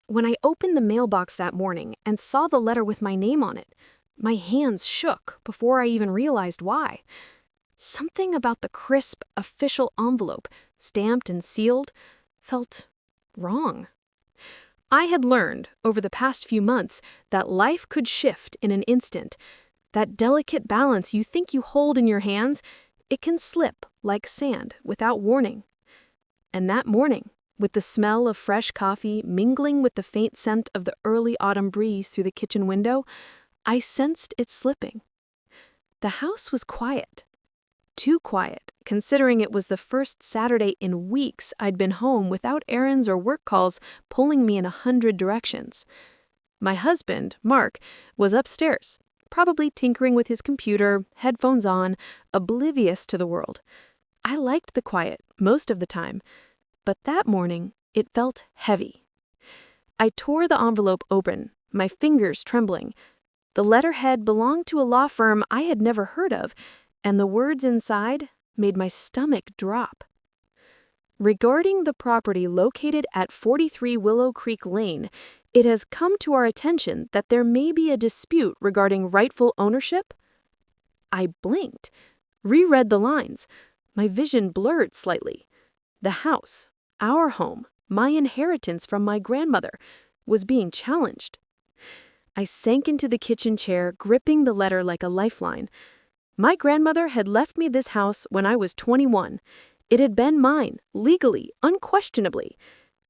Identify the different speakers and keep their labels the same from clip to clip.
Speaker 1: When I opened the mailbox that morning and saw the letter with my name on it, my hands shook before I even realized why. Something about the crisp, official envelope, stamped and sealed, felt wrong. I had learned, over the past few months, that life could shift in an instant. That delicate balance you think you hold in your hands, it can slip like sand without warning. And that morning, with the smell of fresh coffee mingling with the faint scent of the early autumn breeze through the kitchen window, I sensed it slipping. The house was quiet. Too quiet, considering it was the first Saturday in weeks I'd been home without errands or work calls pulling me in 100 directions. My husband, Mark, was upstairs, probably tinkering with his computer, headphones on, oblivious to the world. I liked the quiet most of the time, but that morning it felt heavy. I tore the envelope open, my fingers trembling. The letterhead belonged to a law firm I had never heard of, and the words inside made my stomach drop. Regarding the property located at 43 Willow Creek Lane, it has come to our attention that there may be a dispute regarding rightful ownership. I blinked, reread the lines. My vision blurred slightly. The house, our home, my inheritance from my grandmother, was being challenged. I sank into the kitchen chair, gripping the letter like a lifeline. My grandmother had left me this house when I was 21. It had been mine, legally, unquestionably.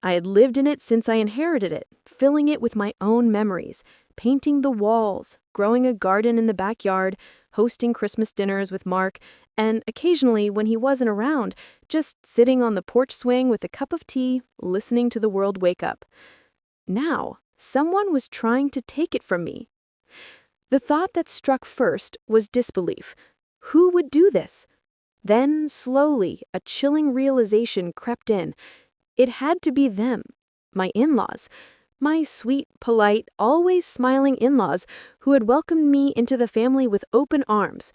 Speaker 1: I had lived in it since I inherited it, filling it with my own memories, painting the walls, growing a garden in the backyard, hosting Christmas dinners with Mark, and occasionally, when he wasn't around, just sitting on the porch swing with a cup of tea, listening to the world wake up. Now, someone was trying to take it from me. The thought that struck first was disbelief. Who would do this? Then, slowly, a chilling realization crept in. It had to be them, my in-laws, my sweet, polite, always smiling in-laws who had welcomed me into the family with open arms.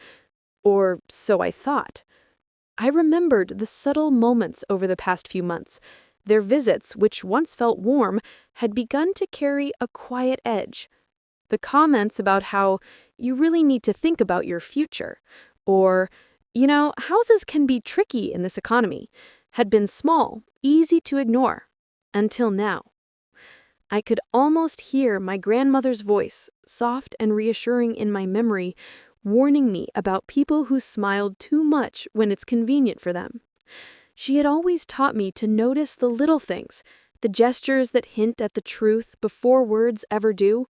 Speaker 1: Or so I thought. I remembered the subtle moments over the past few months. Their visits, which once felt warm, had begun to carry a quiet edge. The comments about how you really need to think about your future, or, houses can be tricky in this economy, had been small, easy to ignore, until now. I could almost hear my grandmother's voice, soft and reassuring in my memory, warning me about people who smiled too much when it's convenient for them. She had always taught me to notice the little things, the gestures that hint at the truth before words ever do.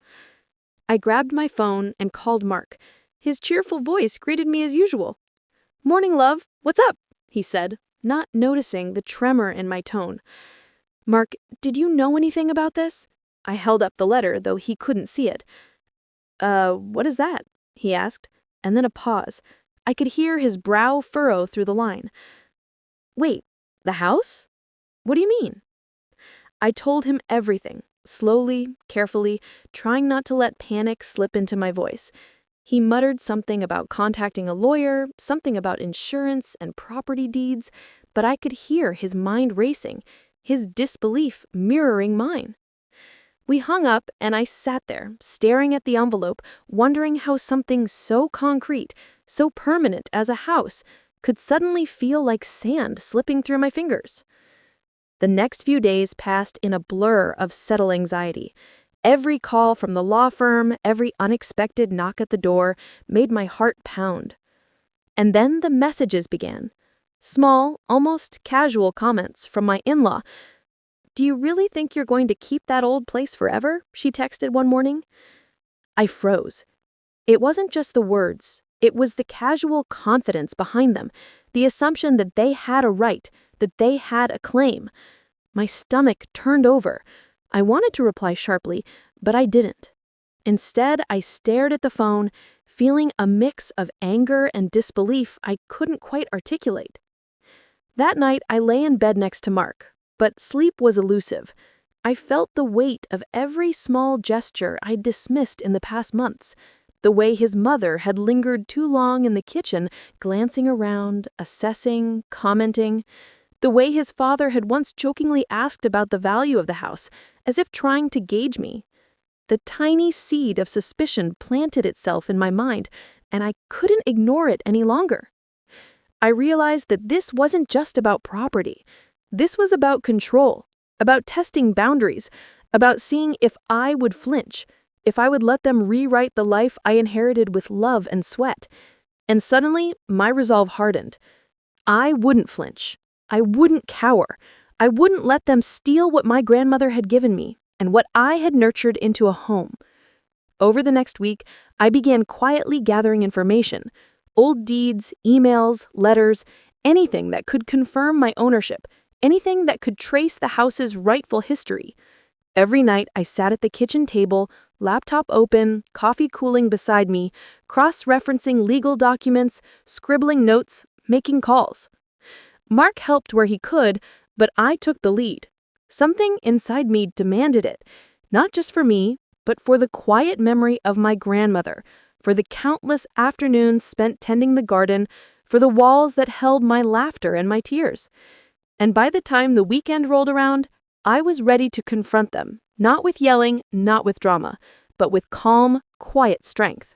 Speaker 1: I grabbed my phone and called Mark. His cheerful voice greeted me as usual. "Morning, love. What's up?" he said, not noticing the tremor in my tone. "Mark, did you know anything about this?" I held up the letter, though he couldn't see it. What is that?" he asked, and then a pause. I could hear his brow furrow through the line. "Wait, the house? What do you mean?" I told him everything, slowly, carefully, trying not to let panic slip into my voice. He muttered something about contacting a lawyer, something about insurance and property deeds, but I could hear his mind racing, his disbelief mirroring mine. We hung up, and I sat there, staring at the envelope, wondering how something so concrete, so permanent as a house, could suddenly feel like sand slipping through my fingers. The next few days passed in a blur of settled anxiety. Every call from the law firm, every unexpected knock at the door, made my heart pound. And then the messages began. Small, almost casual comments from my in-law. "Do you really think you're going to keep that old place forever?" she texted one morning. I froze. It wasn't just the words. It was the casual confidence behind them, the assumption that they had a right, that they had a claim. My stomach turned over. I wanted to reply sharply, but I didn't. Instead, I stared at the phone, feeling a mix of anger and disbelief I couldn't quite articulate. That night, I lay in bed next to Mark, but sleep was elusive. I felt the weight of every small gesture I'd dismissed in the past months. The way his mother had lingered too long in the kitchen, glancing around, assessing, commenting. The way his father had once jokingly asked about the value of the house, as if trying to gauge me. The tiny seed of suspicion planted itself in my mind, and I couldn't ignore it any longer. I realized that this wasn't just about property. This was about control, about testing boundaries, about seeing if I would flinch, if I would let them rewrite the life I inherited with love and sweat. And suddenly, my resolve hardened. I wouldn't flinch. I wouldn't cower. I wouldn't let them steal what my grandmother had given me and what I had nurtured into a home. Over the next week, I began quietly gathering information: old deeds, emails, letters, anything that could confirm my ownership, anything that could trace the house's rightful history. Every night, I sat at the kitchen table, laptop open, coffee cooling beside me, cross-referencing legal documents, scribbling notes, making calls. Mark helped where he could, but I took the lead. Something inside me demanded it, not just for me, but for the quiet memory of my grandmother, for the countless afternoons spent tending the garden, for the walls that held my laughter and my tears. And by the time the weekend rolled around, I was ready to confront them, not with yelling, not with drama, but with calm, quiet strength.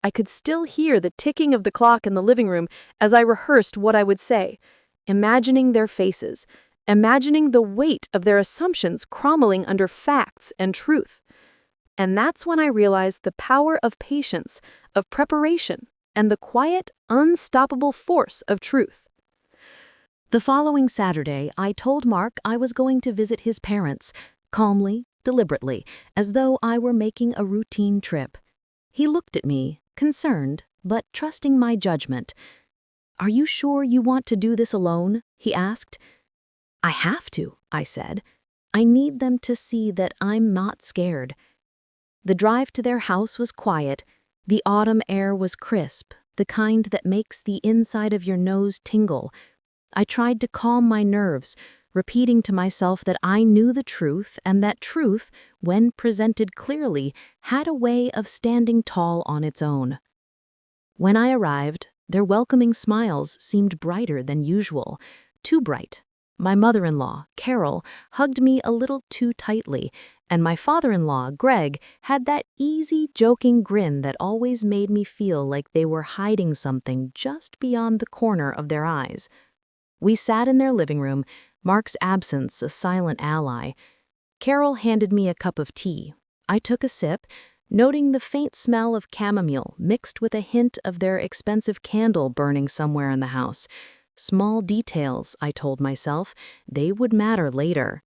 Speaker 1: I could still hear the ticking of the clock in the living room as I rehearsed what I would say, imagining their faces, imagining the weight of their assumptions crumbling under facts and truth. And that's when I realized the power of patience, of preparation, and the quiet, unstoppable force of truth.
Speaker 2: The following Saturday, I told Mark I was going to visit his parents, calmly, deliberately, as though I were making a routine trip. He looked at me, concerned, but trusting my judgment. "Are you sure you want to do this alone?" he asked. "I have to," I said. "I need them to see that I'm not scared." The drive to their house was quiet. The autumn air was crisp, the kind that makes the inside of your nose tingle. I tried to calm my nerves, repeating to myself that I knew the truth and that truth, when presented clearly, had a way of standing tall on its own. When I arrived, their welcoming smiles seemed brighter than usual, too bright. My mother-in-law, Carol, hugged me a little too tightly, and my father-in-law, Greg, had that easy, joking grin that always made me feel like they were hiding something just beyond the corner of their eyes. We sat in their living room, Mark's absence a silent ally. Carol handed me a cup of tea. I took a sip, noting the faint smell of chamomile mixed with a hint of their expensive candle burning somewhere in the house. Small details, I told myself, they would matter later.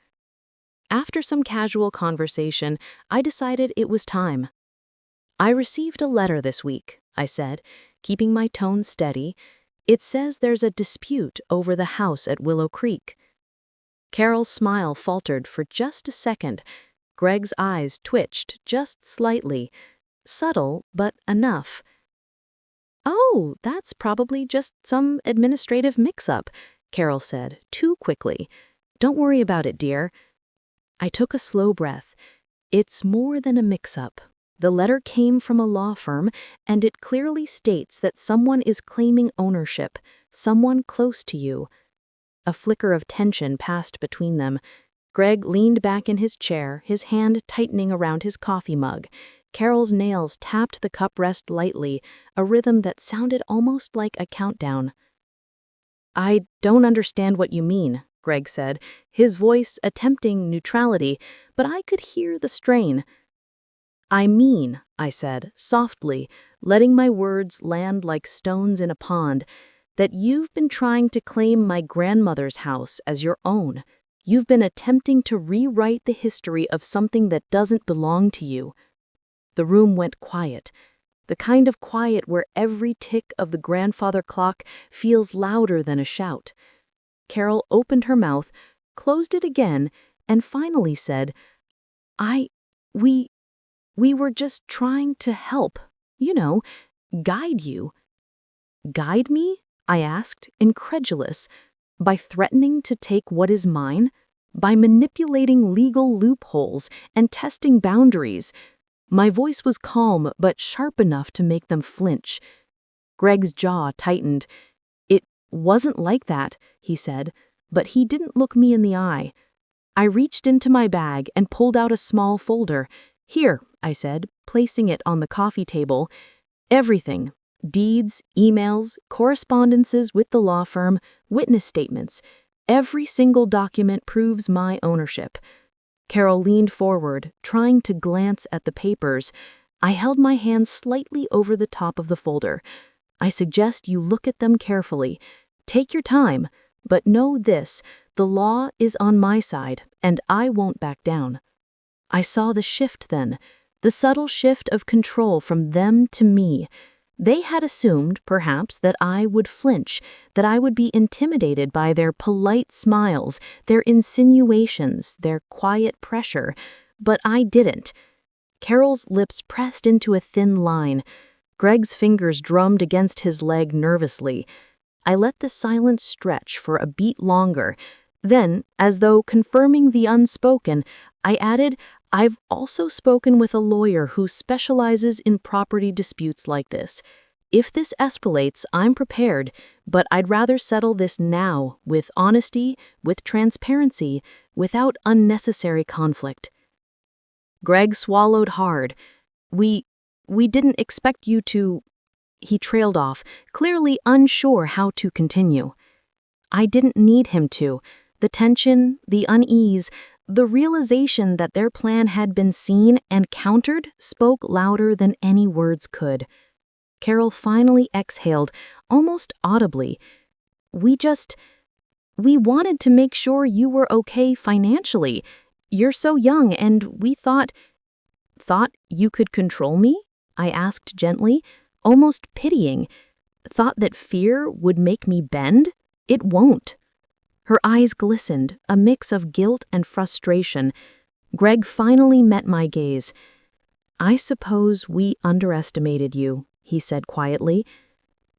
Speaker 2: After some casual conversation, I decided it was time. "I received a letter this week," I said, keeping my tone steady. "It says there's a dispute over the house at Willow Creek." Carol's smile faltered for just a second. Greg's eyes twitched just slightly. Subtle, but enough. "Oh, that's probably just some administrative mix-up," Carol said, too quickly. "Don't worry about it, dear." I took a slow breath. It's more than a mix-up. The letter came from a law firm, and it clearly states that someone is claiming ownership, someone close to you. A flicker of tension passed between them. Greg leaned back in his chair, his hand tightening around his coffee mug. Carol's nails tapped the cup rest lightly, a rhythm that sounded almost like a countdown. "I don't understand what you mean," Greg said, his voice attempting neutrality, but I could hear the strain. "I mean," I said, softly, letting my words land like stones in a pond, "that you've been trying to claim my grandmother's house as your own. You've been attempting to rewrite the history of something that doesn't belong to you." The room went quiet, the kind of quiet where every tick of the grandfather clock feels louder than a shout. Carol opened her mouth, closed it again, and finally said, We were just trying to help, guide you." "Guide me?" I asked, incredulous. "By threatening to take what is mine? By manipulating legal loopholes and testing boundaries?" My voice was calm but sharp enough to make them flinch. Greg's jaw tightened. "It wasn't like that," he said, but he didn't look me in the eye. I reached into my bag and pulled out a small folder. "Here," I said, placing it on the coffee table. "Everything. Deeds, emails, correspondences with the law firm, witness statements. Every single document proves my ownership." Carol leaned forward, trying to glance at the papers. I held my hand slightly over the top of the folder. "I suggest you look at them carefully. Take your time, but know this, the law is on my side, and I won't back down." I saw the shift then, the subtle shift of control from them to me. They had assumed, perhaps, that I would flinch, that I would be intimidated by their polite smiles, their insinuations, their quiet pressure. But I didn't. Carol's lips pressed into a thin line. Greg's fingers drummed against his leg nervously. I let the silence stretch for a beat longer. Then, as though confirming the unspoken, I added, "I've also spoken with a lawyer who specializes in property disputes like this. If this escalates, I'm prepared, but I'd rather settle this now, with honesty, with transparency, without unnecessary conflict." Greg swallowed hard. We didn't expect you to—" He trailed off, clearly unsure how to continue. I didn't need him to. The tension, the unease, the realization that their plan had been seen and countered spoke louder than any words could. Carol finally exhaled, almost audibly. We wanted to make sure you were okay financially. You're so young, and we thought—" "Thought you could control me?" I asked gently, almost pitying. "Thought that fear would make me bend? It won't." Her eyes glistened, a mix of guilt and frustration. Greg finally met my gaze. "I suppose we underestimated you," he said quietly.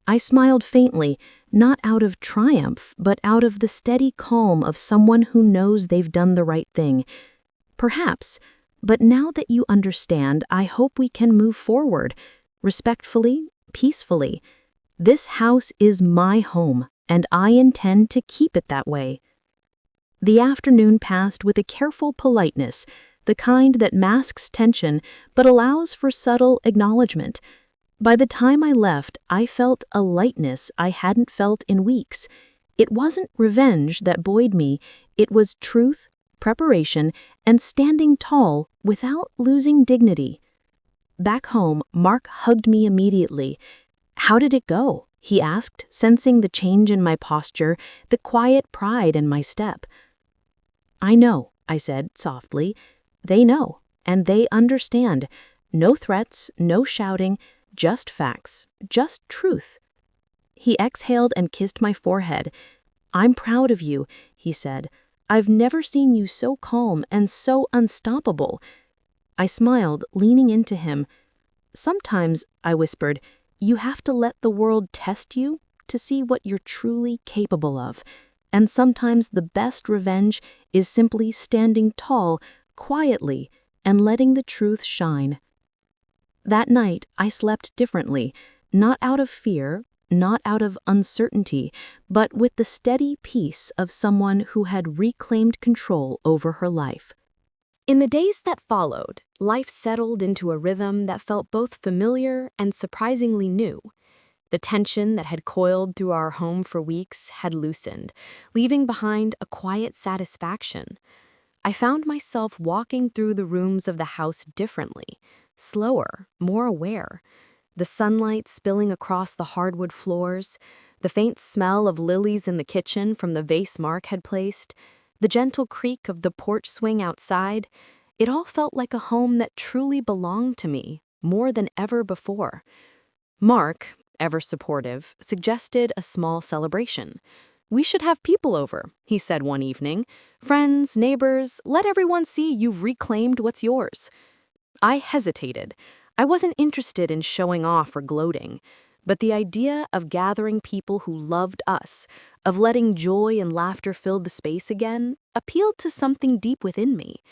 Speaker 2: I smiled faintly, not out of triumph, but out of the steady calm of someone who knows they've done the right thing. "Perhaps, but now that you understand, I hope we can move forward, respectfully, peacefully. This house is my home, and I intend to keep it that way." The afternoon passed with a careful politeness, the kind that masks tension but allows for subtle acknowledgement. By the time I left, I felt a lightness I hadn't felt in weeks. It wasn't revenge that buoyed me, it was truth, preparation, and standing tall without losing dignity. Back home, Mark hugged me immediately. "How did it go?" he asked, sensing the change in my posture, the quiet pride in my step. "I know," I said softly. "They know, and they understand. No threats, no shouting, just facts, just truth." He exhaled and kissed my forehead. "I'm proud of you," he said. "I've never seen you so calm and so unstoppable." I smiled, leaning into him. "Sometimes," I whispered, "you have to let the world test you to see what you're truly capable of. And sometimes the best revenge is simply standing tall, quietly, and letting the truth shine." That night, I slept differently, not out of fear, not out of uncertainty, but with the steady peace of someone who had reclaimed control over her life.
Speaker 1: In the days that followed, life settled into a rhythm that felt both familiar and surprisingly new. The tension that had coiled through our home for weeks had loosened, leaving behind a quiet satisfaction. I found myself walking through the rooms of the house differently, slower, more aware. The sunlight spilling across the hardwood floors, the faint smell of lilies in the kitchen from the vase Mark had placed, the gentle creak of the porch swing outside, it all felt like a home that truly belonged to me, more than ever before. Mark, ever supportive, suggested a small celebration. "We should have people over," he said one evening. "Friends, neighbors, let everyone see you've reclaimed what's yours." I hesitated. I wasn't interested in showing off or gloating, but the idea of gathering people who loved us, of letting joy and laughter fill the space again, appealed to something deep within me.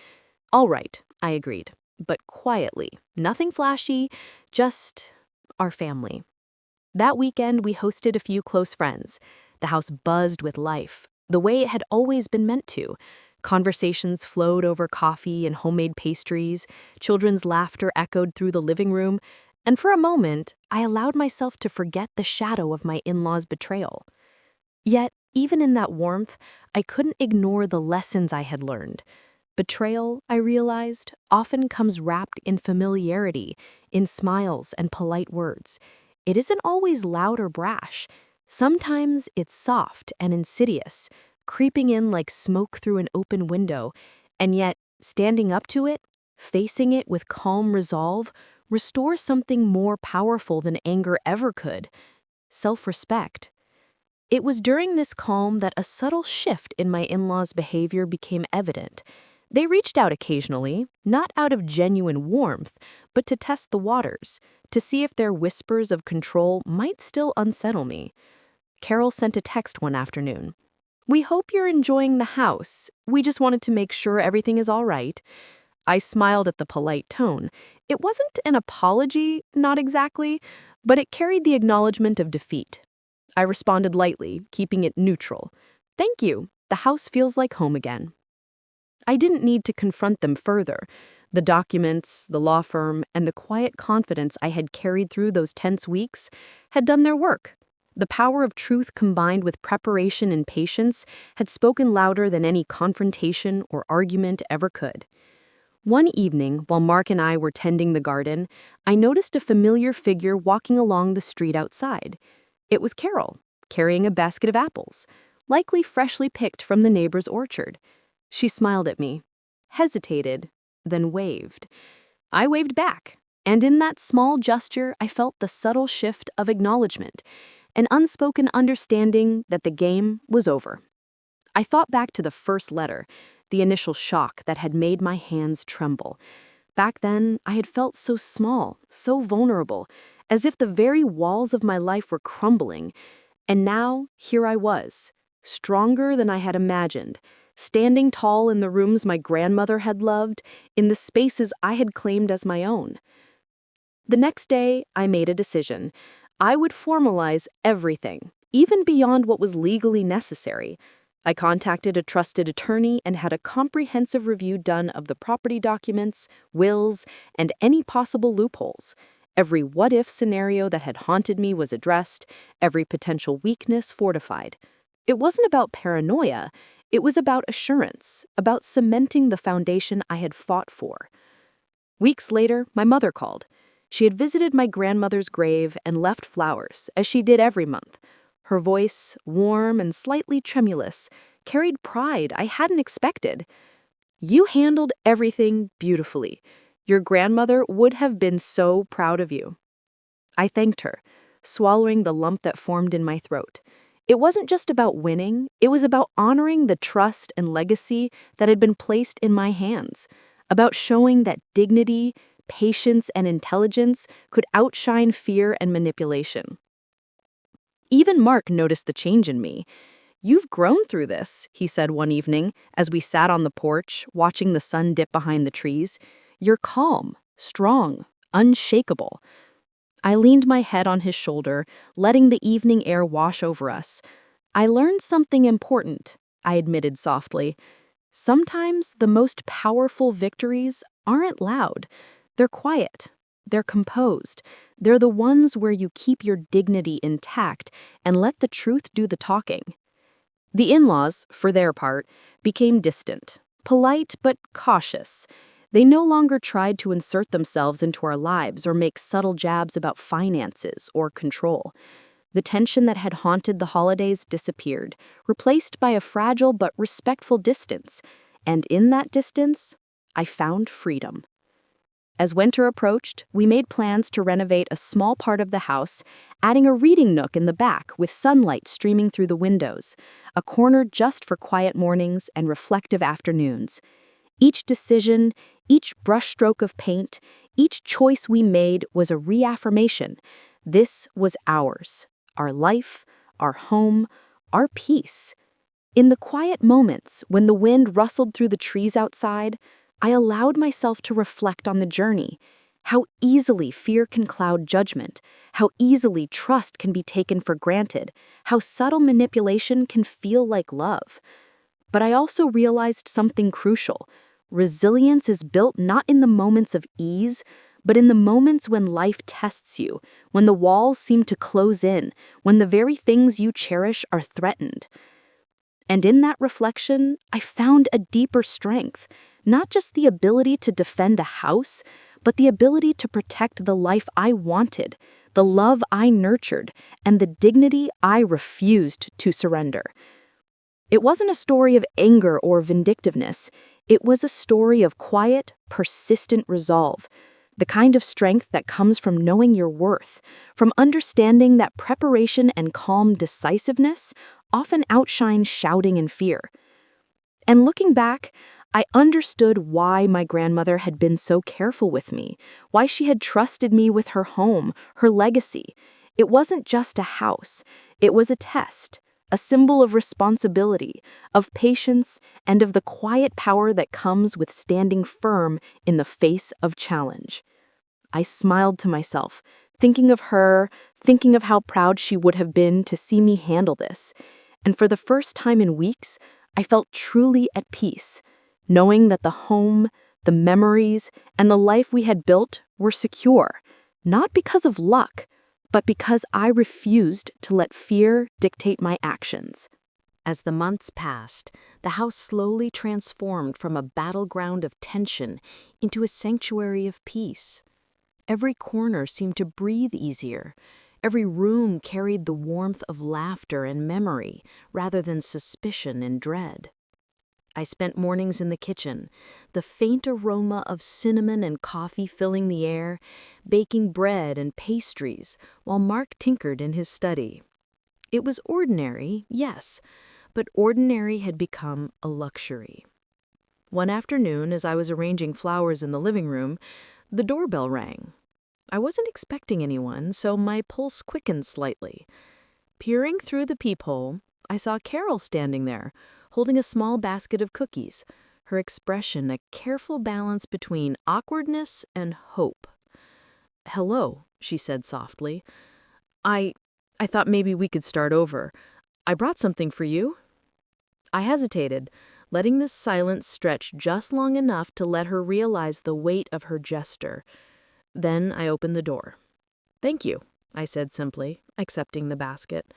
Speaker 1: "All right," I agreed, but quietly, nothing flashy, just our family. That weekend, we hosted a few close friends. The house buzzed with life, the way it had always been meant to. Conversations flowed over coffee and homemade pastries, children's laughter echoed through the living room, and for a moment, I allowed myself to forget the shadow of my in-laws' betrayal. Yet, even in that warmth, I couldn't ignore the lessons I had learned. Betrayal, I realized, often comes wrapped in familiarity, in smiles and polite words. It isn't always loud or brash. Sometimes it's soft and insidious, creeping in like smoke through an open window, and yet, standing up to it, facing it with calm resolve, restores something more powerful than anger ever could: self-respect. It was during this calm that a subtle shift in my in-laws' behavior became evident. They reached out occasionally, not out of genuine warmth, but to test the waters, to see if their whispers of control might still unsettle me. Carol sent a text one afternoon. "We hope you're enjoying the house. We just wanted to make sure everything is all right." I smiled at the polite tone. It wasn't an apology, not exactly, but it carried the acknowledgement of defeat. I responded lightly, keeping it neutral. "Thank you. The house feels like home again." I didn't need to confront them further. The documents, the law firm, and the quiet confidence I had carried through those tense weeks had done their work. The power of truth combined with preparation and patience had spoken louder than any confrontation or argument ever could. One evening, while Mark and I were tending the garden, I noticed a familiar figure walking along the street outside. It was Carol, carrying a basket of apples, likely freshly picked from the neighbor's orchard. She smiled at me, hesitated, then waved. I waved back, and in that small gesture I felt the subtle shift of acknowledgement, an unspoken understanding that the game was over. I thought back to the first letter, the initial shock that had made my hands tremble. Back then, I had felt so small, so vulnerable, as if the very walls of my life were crumbling. And now, here I was, stronger than I had imagined, standing tall in the rooms my grandmother had loved, in the spaces I had claimed as my own. The next day, I made a decision. I would formalize everything, even beyond what was legally necessary. I contacted a trusted attorney and had a comprehensive review done of the property documents, wills, and any possible loopholes. Every what-if scenario that had haunted me was addressed, every potential weakness fortified. It wasn't about paranoia. It was about assurance, about cementing the foundation I had fought for. Weeks later, my mother called. She had visited my grandmother's grave and left flowers, as she did every month. Her voice, warm and slightly tremulous, carried pride I hadn't expected. "You handled everything beautifully. Your grandmother would have been so proud of you." I thanked her, swallowing the lump that formed in my throat. It wasn't just about winning, it was about honoring the trust and legacy that had been placed in my hands, about showing that dignity, patience, and intelligence could outshine fear and manipulation. Even Mark noticed the change in me. "You've grown through this," he said one evening, as we sat on the porch, watching the sun dip behind the trees. "You're calm, strong, unshakable." I leaned my head on his shoulder, letting the evening air wash over us. "I learned something important," I admitted softly. "Sometimes the most powerful victories aren't loud. They're quiet. They're composed. They're the ones where you keep your dignity intact and let the truth do the talking." The in-laws, for their part, became distant, polite but cautious. They no longer tried to insert themselves into our lives or make subtle jabs about finances or control. The tension that had haunted the holidays disappeared, replaced by a fragile but respectful distance. And in that distance, I found freedom. As winter approached, we made plans to renovate a small part of the house, adding a reading nook in the back with sunlight streaming through the windows, a corner just for quiet mornings and reflective afternoons. Each decision, each brushstroke of paint, each choice we made was a reaffirmation. This was ours, our life, our home, our peace. In the quiet moments when the wind rustled through the trees outside, I allowed myself to reflect on the journey, how easily fear can cloud judgment, how easily trust can be taken for granted, how subtle manipulation can feel like love.
Speaker 2: But I also realized something crucial. Resilience is built not in the moments of ease, but in the moments when life tests you, when the walls seem to close in, when the very things you cherish are threatened. And in that reflection, I found a deeper strength, not just the ability to defend a house, but the ability to protect the life I wanted, the love I nurtured, and the dignity I refused to surrender. It wasn't a story of anger or vindictiveness. It was a story of quiet, persistent resolve, the kind of strength that comes from knowing your worth, from understanding that preparation and calm decisiveness often outshine shouting and fear. And looking back, I understood why my grandmother had been so careful with me, why she had trusted me with her home, her legacy. It wasn't just a house, it was a test, a symbol of responsibility, of patience, and of the quiet power that comes with standing firm in the face of challenge. I smiled to myself, thinking of her, thinking of how proud she would have been to see me handle this. And for the first time in weeks, I felt truly at peace, knowing that the home, the memories, and the life we had built were secure, not because of luck, but because I refused to let fear dictate my actions. As the months passed, the house slowly transformed from a battleground of tension into a sanctuary of peace. Every corner seemed to breathe easier. Every room carried the warmth of laughter and memory rather than suspicion and dread. I spent mornings in the kitchen, the faint aroma of cinnamon and coffee filling the air, baking bread and pastries while Mark tinkered in his study. It was ordinary, yes, but ordinary had become a luxury. One afternoon, as I was arranging flowers in the living room, the doorbell rang. I wasn't expecting anyone, so my pulse quickened slightly. Peering through the peephole, I saw Carol standing there, holding a small basket of cookies, her expression a careful balance between awkwardness and hope. "Hello," she said softly. I thought maybe we could start over. I brought something for you." I hesitated, letting this silence stretch just long enough to let her realize the weight of her gesture. Then I opened the door. "Thank you," I said simply, accepting the basket.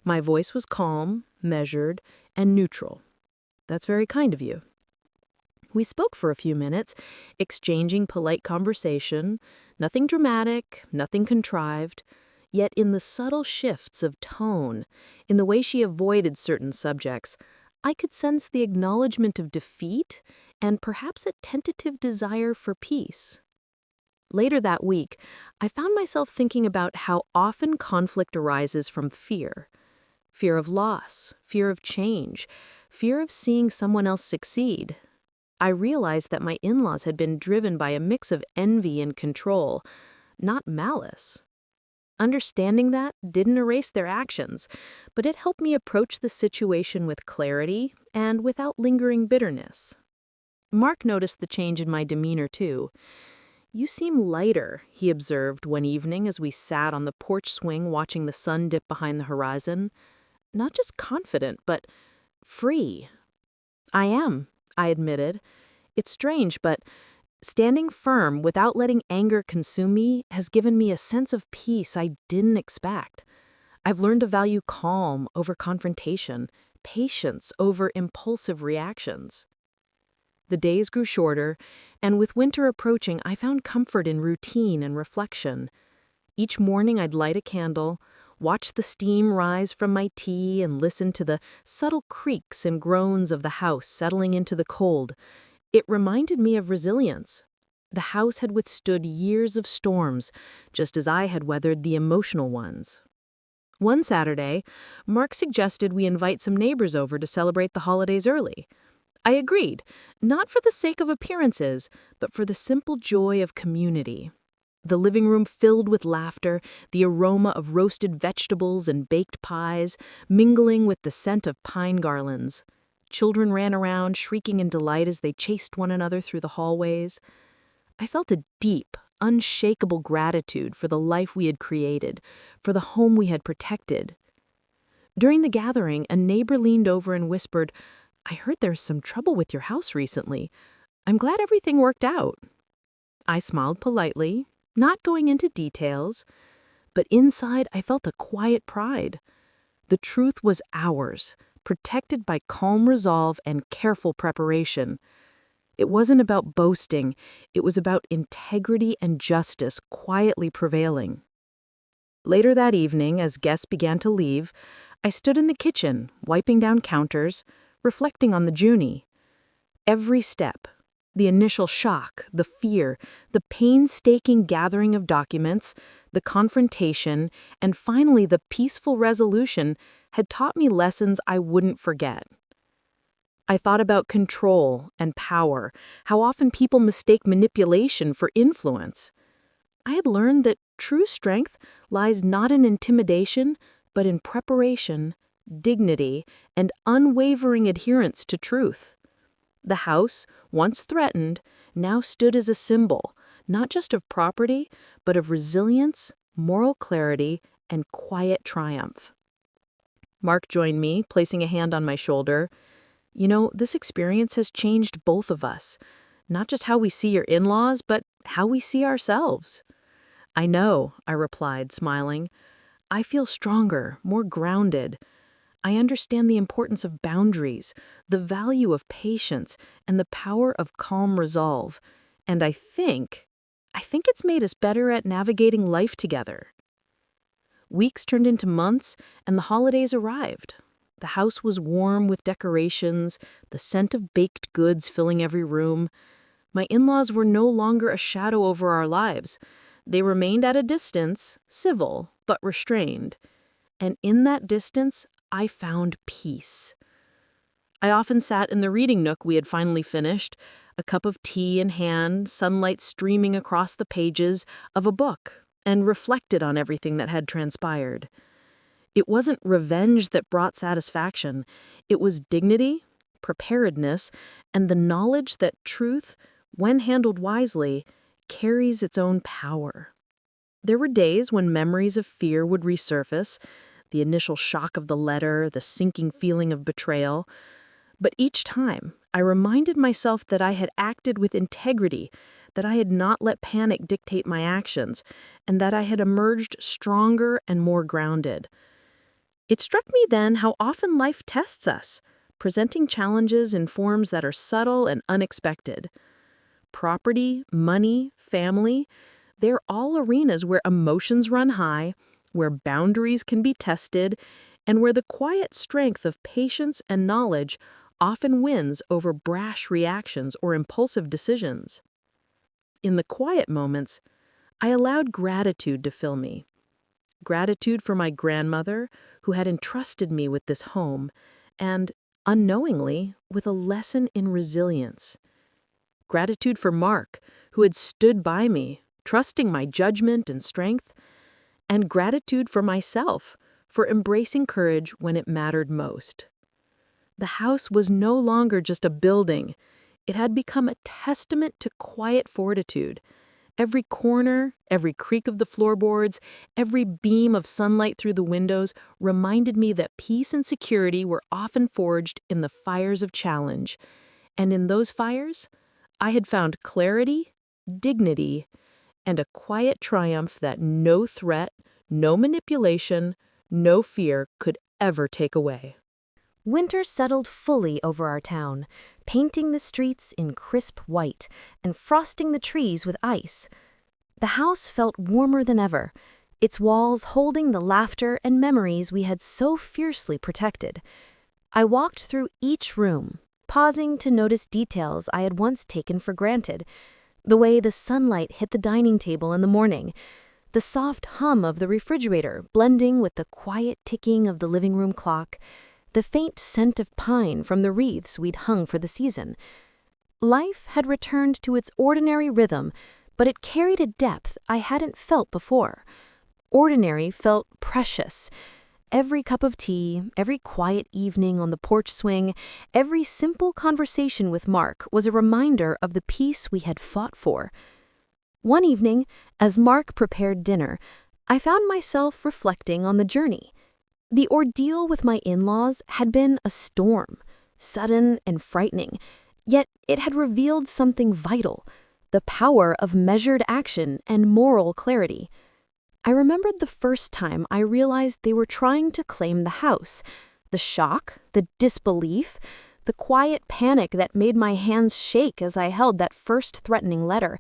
Speaker 2: My voice was calm, measured, and neutral. "That's very kind of you." We spoke for a few minutes, exchanging polite conversation, nothing dramatic, nothing contrived. Yet in the subtle shifts of tone, in the way she avoided certain subjects, I could sense the acknowledgement of defeat and perhaps a tentative desire for peace. Later that week, I found myself thinking about how often conflict arises from fear. Fear of loss, fear of change, fear of seeing someone else succeed. I realized that my in-laws had been driven by a mix of envy and control, not malice. Understanding that didn't erase their actions, but it helped me approach the situation with clarity and without lingering bitterness. Mark noticed the change in my demeanor too. "You seem lighter," he observed one evening as we sat on the porch swing watching the sun dip behind the horizon. "Not just confident, but free." "I am," I admitted. "It's strange, but standing firm without letting anger consume me has given me a sense of peace I didn't expect. I've learned to value calm over confrontation, patience over impulsive reactions." The days grew shorter, and with winter approaching, I found comfort in routine and reflection. Each morning I'd light a candle, watch the steam rise from my tea, and listen to the subtle creaks and groans of the house settling into the cold. It reminded me of resilience. The house had withstood years of storms, just as I had weathered the emotional ones. One Saturday, Mark suggested we invite some neighbors over to celebrate the holidays early. I agreed, not for the sake of appearances, but for the simple joy of community. The living room filled with laughter, the aroma of roasted vegetables and baked pies, mingling with the scent of pine garlands. Children ran around, shrieking in delight as they chased one another through the hallways. I felt a deep, unshakable gratitude for the life we had created, for the home we had protected. During the gathering, a neighbor leaned over and whispered,
Speaker 1: I heard there's some trouble with your house recently. I'm glad everything worked out." I smiled politely, not going into details, but inside I felt a quiet pride. The truth was ours, protected by calm resolve and careful preparation. It wasn't about boasting, it was about integrity and justice quietly prevailing. Later that evening, as guests began to leave, I stood in the kitchen, wiping down counters, reflecting on the journey. Every step, the initial shock, the fear, the painstaking gathering of documents, the confrontation, and finally the peaceful resolution had taught me lessons I wouldn't forget. I thought about control and power, how often people mistake manipulation for influence. I had learned that true strength lies not in intimidation, but in preparation, dignity, and unwavering adherence to truth. The house, once threatened, now stood as a symbol, not just of property, but of resilience, moral clarity, and quiet triumph. Mark joined me, placing a hand on my shoulder. "You know, this experience has changed both of us. Not just how we see your in-laws, but how we see ourselves." "I know," I replied, smiling. "I feel stronger, more grounded. I understand the importance of boundaries, the value of patience, and the power of calm resolve. And I think it's made us better at navigating life together." Weeks turned into months, and the holidays arrived. The house was warm with decorations, the scent of baked goods filling every room. My in-laws were no longer a shadow over our lives. They remained at a distance, civil, but restrained. And in that distance, I found peace. I often sat in the reading nook we had finally finished, a cup of tea in hand, sunlight streaming across the pages of a book, and reflected on everything that had transpired. It wasn't revenge that brought satisfaction. It was dignity, preparedness, and the knowledge that truth, when handled wisely, carries its own power. There were days when memories of fear would resurface, the initial shock of the letter, the sinking feeling of betrayal. But each time, I reminded myself that I had acted with integrity, that I had not let panic dictate my actions, and that I had emerged stronger and more grounded. It struck me then how often life tests us, presenting challenges in forms that are subtle and unexpected. Property, money, family, they're all arenas where emotions run high, where boundaries can be tested, and where the quiet strength of patience and knowledge often wins over brash reactions or impulsive decisions. In the quiet moments, I allowed gratitude to fill me. Gratitude for my grandmother, who had entrusted me with this home, and, unknowingly, with a lesson in resilience. Gratitude for Mark, who had stood by me, trusting my judgment and strength. And gratitude for myself, for embracing courage when it mattered most. The house was no longer just a building. It had become a testament to quiet fortitude. Every corner, every creak of the floorboards, every beam of sunlight through the windows reminded me that peace and security were often forged in the fires of challenge. And in those fires, I had found clarity, dignity, and a quiet triumph that no threat, no manipulation, no fear could ever take away.
Speaker 2: Winter settled fully over our town, painting the streets in crisp white and frosting the trees with ice. The house felt warmer than ever, its walls holding the laughter and memories we had so fiercely protected. I walked through each room, pausing to notice details I had once taken for granted. The way the sunlight hit the dining table in the morning, the soft hum of the refrigerator blending with the quiet ticking of the living room clock, the faint scent of pine from the wreaths we'd hung for the season. Life had returned to its ordinary rhythm, but it carried a depth I hadn't felt before. Ordinary felt precious. Every cup of tea, every quiet evening on the porch swing, every simple conversation with Mark was a reminder of the peace we had fought for. One evening, as Mark prepared dinner, I found myself reflecting on the journey. The ordeal with my in-laws had been a storm.
Speaker 1: sudden and frightening, yet it had revealed something vital, the power of measured action and moral clarity. I remembered the first time I realized they were trying to claim the house. The shock, the disbelief, the quiet panic that made my hands shake as I held that first threatening letter.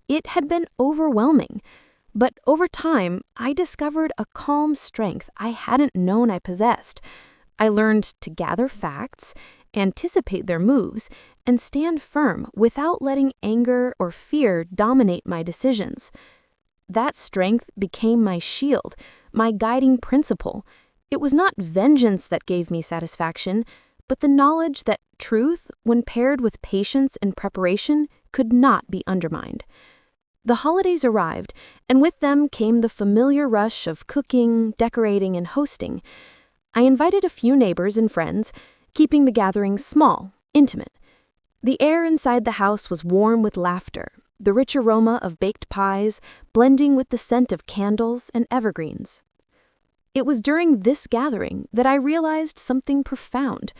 Speaker 1: It had been overwhelming. But over time, I discovered a calm strength I hadn't known I possessed. I learned to gather facts, anticipate their moves, and stand firm without letting anger or fear dominate my decisions. That strength became my shield, my guiding principle. It was not vengeance that gave me satisfaction, but the knowledge that truth, when paired with patience and preparation, could not be undermined. The holidays arrived, and with them came the familiar rush of cooking, decorating, and hosting. I invited a few neighbors and friends, keeping the gathering small, intimate. The air inside the house was warm with laughter, the rich aroma of baked pies blending with the scent of candles and evergreens. It was during this gathering that I realized something profound.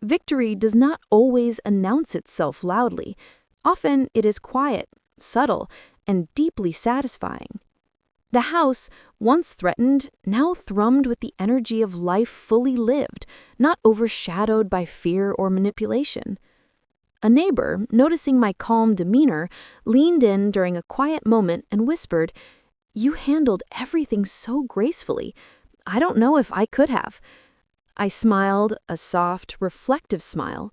Speaker 1: Victory does not always announce itself loudly. Often it is quiet, subtle, and deeply satisfying. The house, once threatened, now thrummed with the energy of life fully lived, not overshadowed by fear or manipulation. A neighbor, noticing my calm demeanor, leaned in during a quiet moment and whispered, "You handled everything so gracefully. I don't know if I could have." I smiled, a soft, reflective smile.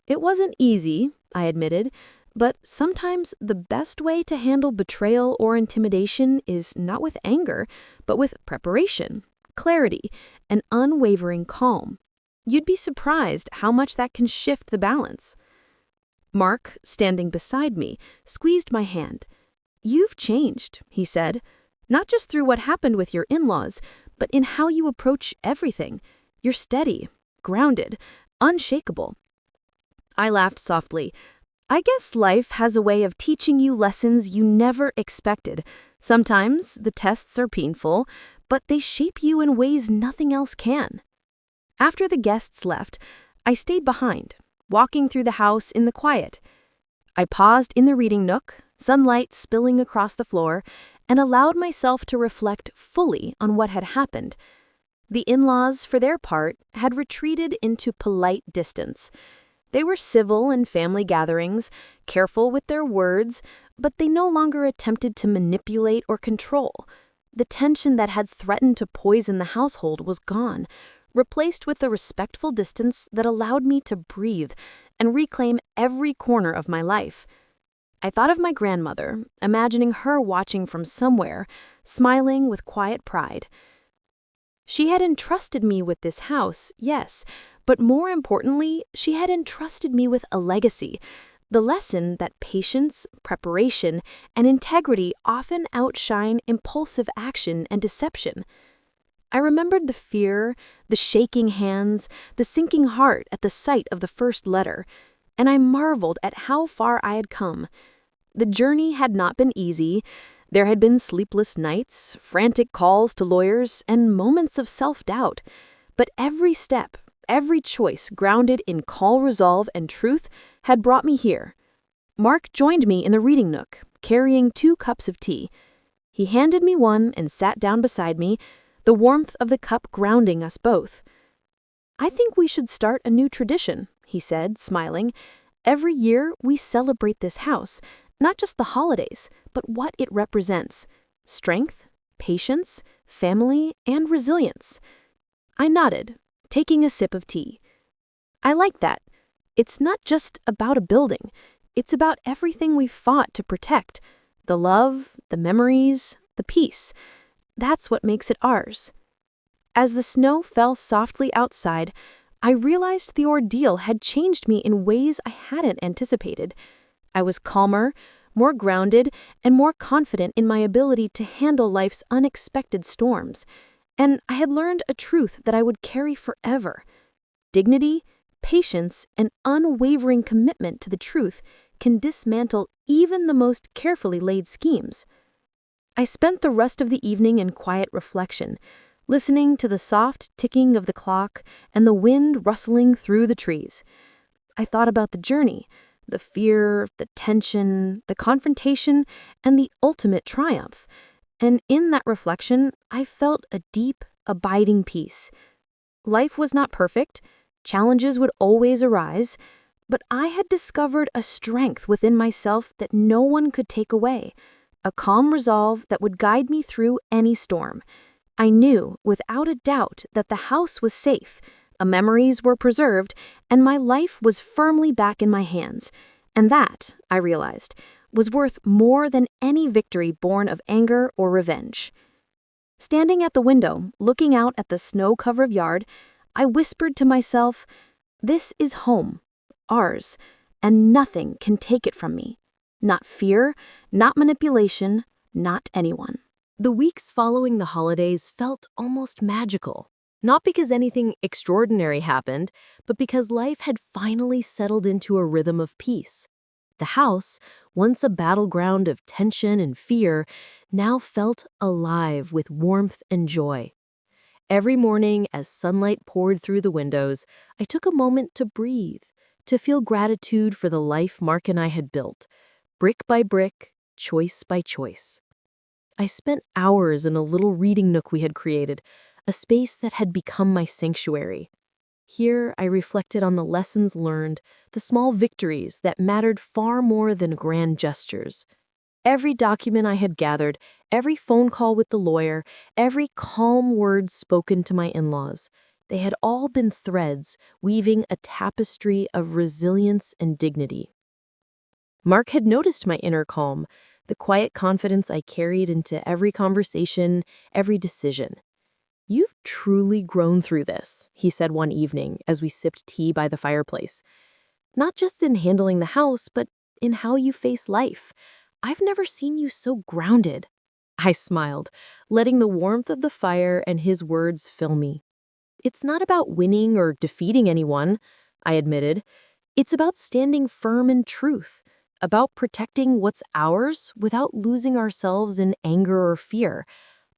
Speaker 1: It wasn't easy, I admitted, but sometimes the best way to handle betrayal or intimidation is not with anger, but with preparation, clarity, and unwavering calm. You'd be surprised how much that can shift the balance. Mark, standing beside me, squeezed my hand. "You've changed," he said, "not just through what happened with your in-laws, but in how you approach everything. You're steady, grounded, unshakable." I laughed softly. "I guess life has a way of teaching you lessons you never expected. Sometimes the tests are painful, but they shape you in ways nothing else can." After the guests left, I stayed behind, walking through the house in the quiet. I paused in the reading nook, sunlight spilling across the floor, and allowed myself to reflect fully on what had happened. The in-laws, for their part, had retreated into polite distance. They were civil in family gatherings, careful with their words, but they no longer attempted to manipulate or control. The tension that had threatened to poison the household was gone, replaced with a respectful distance that allowed me to breathe and reclaim every corner of my life. I thought of my grandmother, imagining her watching from somewhere, smiling with quiet pride. She had entrusted me with this house, yes, but more importantly, she had entrusted me with a legacy, the lesson that patience, preparation, and integrity often outshine impulsive action and deception. I remembered the fear, the shaking hands, the sinking heart at the sight of the first letter, and I marveled at how far I had come. The journey had not been easy. There had been sleepless nights, frantic calls to lawyers, and moments of self-doubt. But every step, every choice grounded in calm resolve and truth had brought me here. Mark joined me in the reading nook, carrying 2 cups of tea. He handed me one and sat down beside me, the warmth of the cup grounding us both. "I think we should start a new tradition," he said, smiling. "Every year we celebrate this house, not just the holidays, but what it represents: strength, patience, family, and resilience." I nodded, taking a sip of tea. "I like that. It's not just about a building. It's about everything we fought to protect: the love, the memories, the peace. That's what makes it ours." As the snow fell softly outside, I realized the ordeal had changed me in ways I hadn't anticipated. I was calmer, more grounded, and more confident in my ability to handle life's unexpected storms. And I had learned a truth that I would carry forever. Dignity, patience, and unwavering commitment to the truth can dismantle even the most carefully laid schemes. I spent the rest of the evening in quiet reflection, listening to the soft ticking of the clock and the wind rustling through the trees. I thought about the journey, the fear, the tension, the confrontation, and the ultimate triumph. And in that reflection, I felt a deep, abiding peace. Life was not perfect, challenges would always arise, but I had discovered a strength within myself that no one could take away, a calm resolve that would guide me through any storm. I knew, without a doubt, that the house was safe, memories were preserved, and my life was firmly back in my hands. And that, I realized, was worth more than any victory born of anger or revenge. Standing at the window, looking out at the snow-covered yard, I whispered to myself, "This is home, ours, and nothing can take it from me. Not fear, not manipulation, not anyone."
Speaker 2: The weeks following the holidays felt almost magical. Not because anything extraordinary happened, but because life had finally settled into a rhythm of peace. The house, once a battleground of tension and fear, now felt alive with warmth and joy. Every morning, as sunlight poured through the windows, I took a moment to breathe, to feel gratitude for the life Mark and I had built, brick by brick, choice by choice. I spent hours in a little reading nook we had created, a space that had become my sanctuary. Here, I reflected on the lessons learned, the small victories that mattered far more than grand gestures. Every document I had gathered, every phone call with the lawyer, every calm word spoken to my in-laws, they had all been threads weaving a tapestry of resilience and dignity. Mark had noticed my inner calm, the quiet confidence I carried into every conversation, every decision. "You've truly grown through this," he said one evening as we sipped tea by the fireplace. "Not just in handling the house, but in how you face life. I've never seen you so grounded." I smiled, letting the warmth of the fire and his words fill me. "It's not about winning or defeating anyone," I admitted. "It's about standing firm in truth, about protecting what's ours without losing ourselves in anger or fear.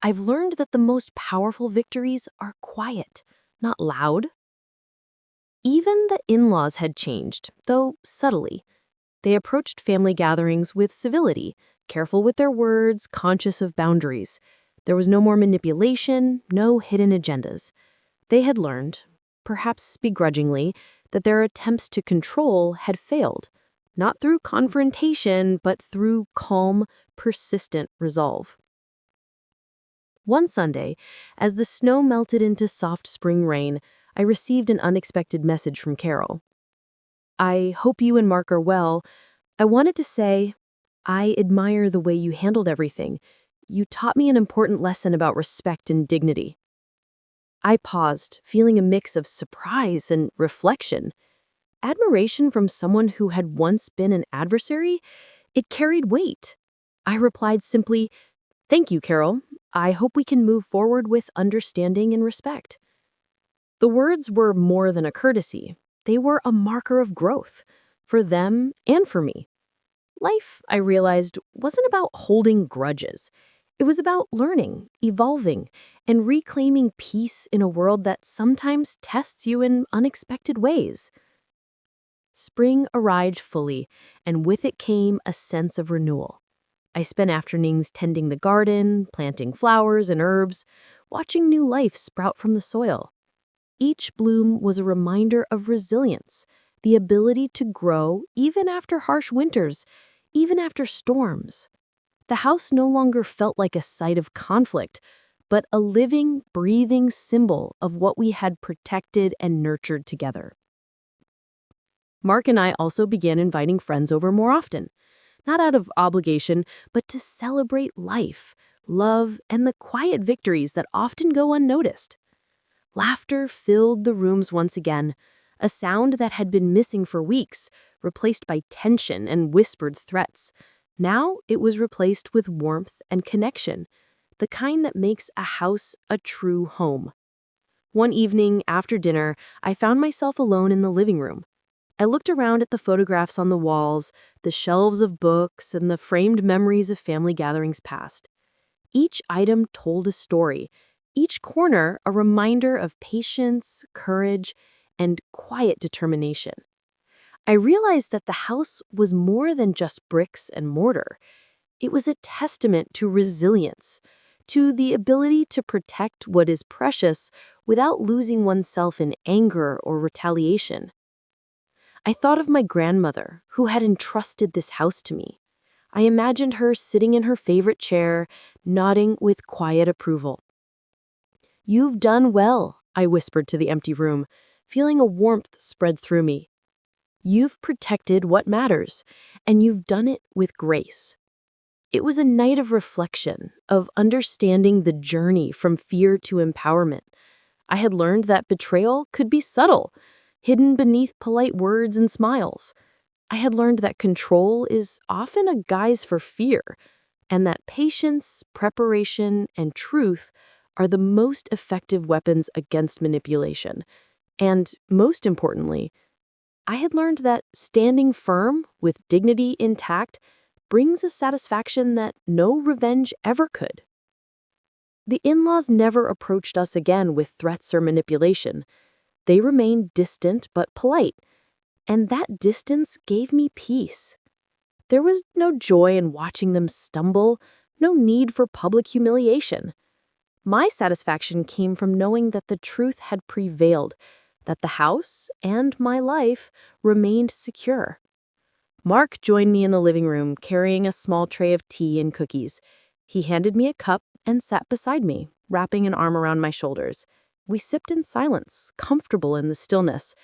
Speaker 2: I've learned that the most powerful victories are quiet, not loud." Even the in-laws had changed, though subtly. They approached family gatherings with civility, careful with their words, conscious of boundaries. There was no more manipulation, no hidden agendas. They had learned, perhaps begrudgingly, that their attempts to control had failed, not through confrontation, but through calm, persistent resolve. One Sunday, as the snow melted into soft spring rain, I received an unexpected message from Carol. "I hope you and Mark are well. I wanted to say, I admire the way you handled everything. You taught me an important lesson about respect and dignity." I paused, feeling a mix of surprise and reflection. Admiration from someone who had once been an adversary? It carried weight. I replied simply, "Thank you, Carol. I hope we can move forward with understanding and respect." The words were more than a courtesy. They were a marker of growth, for them and for me. Life, I realized, wasn't about holding grudges. It was about learning, evolving, and reclaiming peace in a world that sometimes tests you in unexpected ways. Spring arrived fully, and with it came a sense of renewal. I spent afternoons tending the garden, planting flowers and herbs, watching new life sprout from the soil. Each bloom was a reminder of resilience, the ability to grow even after harsh winters, even after storms. The house no longer felt like a site of conflict, but a living, breathing symbol of what we had protected and nurtured together. Mark and I also began inviting friends over more often, not out of obligation, but to celebrate life, love, and the quiet victories that often go unnoticed. Laughter filled the rooms once again, a sound that had been missing for weeks, replaced by tension and whispered threats. Now it was replaced with warmth and connection, the kind that makes a house a true home. One evening after dinner, I found myself alone in the living room. I looked around at the photographs on the walls, the shelves of books, and the framed memories of family gatherings past. Each item told a story, each corner a reminder of patience, courage, and quiet determination.
Speaker 1: I realized that the house was more than just bricks and mortar. It was a testament to resilience, to the ability to protect what is precious without losing oneself in anger or retaliation. I thought of my grandmother, who had entrusted this house to me. I imagined her sitting in her favorite chair, nodding with quiet approval. "You've done well," I whispered to the empty room, feeling a warmth spread through me. "You've protected what matters, and you've done it with grace." It was a night of reflection, of understanding the journey from fear to empowerment. I had learned that betrayal could be subtle, hidden beneath polite words and smiles. I had learned that control is often a guise for fear, and that patience, preparation, and truth are the most effective weapons against manipulation. And most importantly, I had learned that standing firm, with dignity intact, brings a satisfaction that no revenge ever could. The in-laws never approached us again with threats or manipulation. They remained distant but polite, and that distance gave me peace. There was no joy in watching them stumble, no need for public humiliation. My satisfaction came from knowing that the truth had prevailed, that the house and my life remained secure. Mark joined me in the living room, carrying a small tray of tea and cookies. He handed me a cup and sat beside me, wrapping an arm around my shoulders. We sipped in silence, comfortable in the stillness,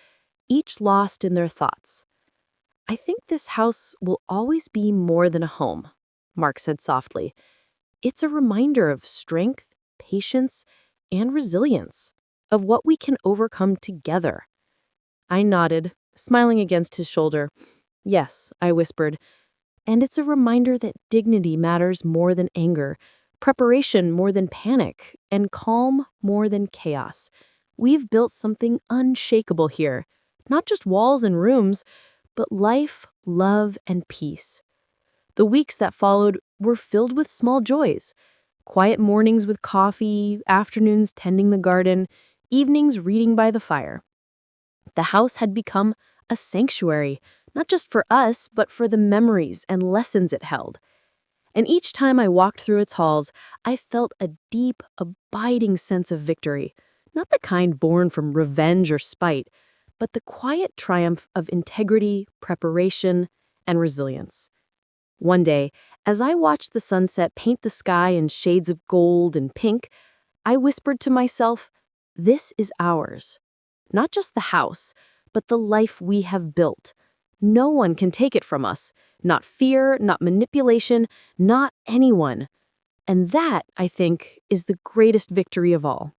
Speaker 1: each lost in their thoughts. "I think this house will always be more than a home," Mark said softly. "It's a reminder of strength, patience, and resilience, of what we can overcome together." I nodded, smiling against his shoulder. "Yes," I whispered, "and it's a reminder that dignity matters more than anger, preparation more than panic, and calm more than chaos. We've built something unshakable here, not just walls and rooms, but life, love, and peace." The weeks that followed were filled with small joys. Quiet mornings with coffee, afternoons tending the garden, evenings reading by the fire. The house had become a sanctuary, not just for us, but for the memories and lessons it held. And each time I walked through its halls, I felt a deep, abiding sense of victory, not the kind born from revenge or spite, but the quiet triumph of integrity, preparation, and resilience. One day, as I watched the sunset paint the sky in shades of gold and pink, I whispered to myself, "This is ours. Not just the house, but the life we have built. No one can take it from us. Not fear, not manipulation, not anyone." And that, I think, is the greatest victory of all.